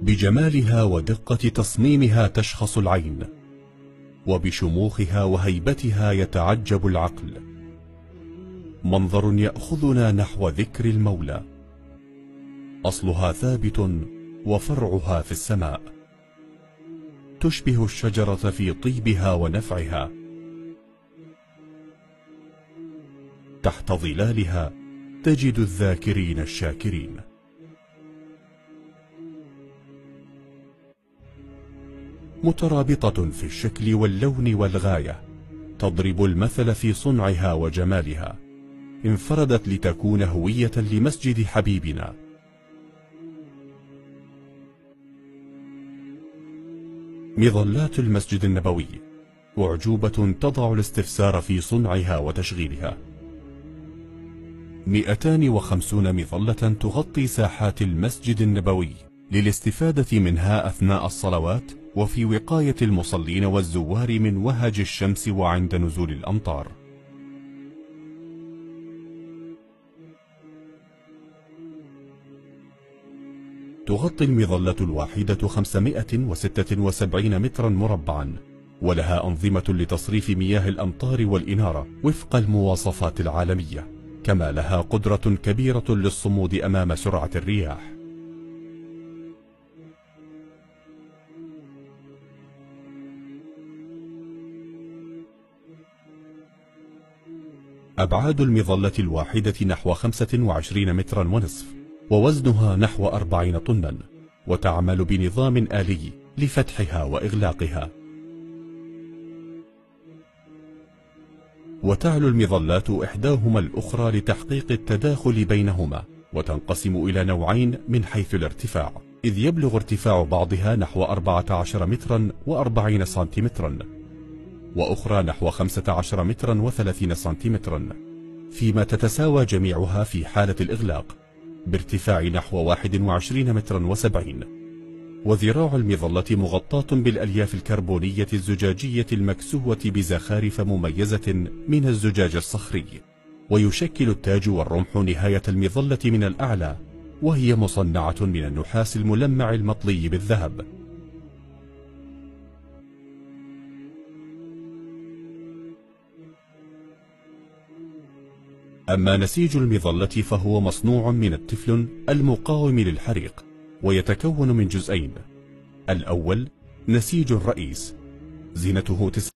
بجمالها ودقة تصميمها تشخص العين، وبشموخها وهيبتها يتعجب العقل. منظر يأخذنا نحو ذكر المولى، أصلها ثابت وفرعها في السماء، تشبه الشجرة في طيبها ونفعها. تحت ظلالها تجد الذاكرين الشاكرين. مترابطة في الشكل واللون والغاية، تضرب المثل في صنعها وجمالها. انفردت لتكون هوية لمسجد حبيبنا. مظلات المسجد النبوي أعجوبة تضع الاستفسار في صنعها وتشغيلها. 250 مظلة تغطي ساحات المسجد النبوي للاستفادة منها أثناء الصلوات، وفي وقاية المصلين والزوار من وهج الشمس وعند نزول الأمطار. تغطي المظلة الواحدة 576 مترا مربعا، ولها أنظمة لتصريف مياه الأمطار والإنارة وفق المواصفات العالمية، كما لها قدرة كبيرة للصمود أمام سرعة الرياح. أبعاد المظلة الواحدة نحو 25 مترا ونصف، ووزنها نحو 40 طنا، وتعمل بنظام آلي لفتحها وإغلاقها. وتعلو المظلات إحداهما الأخرى لتحقيق التداخل بينهما، وتنقسم إلى نوعين من حيث الارتفاع، إذ يبلغ ارتفاع بعضها نحو 14 مترا و40 سنتيمترا، وأخرى نحو 15 مترا و30 سنتيمترا، فيما تتساوى جميعها في حالة الإغلاق بارتفاع نحو 21 مترا و70. وذراع المظلة مغطاة بالألياف الكربونية الزجاجية المكسوة بزخارف مميزة من الزجاج الصخري، ويشكل التاج والرمح نهاية المظلة من الأعلى، وهي مصنعة من النحاس الملمع المطلي بالذهب. أما نسيج المظلة فهو مصنوع من التفلون المقاوم للحريق، ويتكون من جزئين. الأول نسيج الرئيس، زينته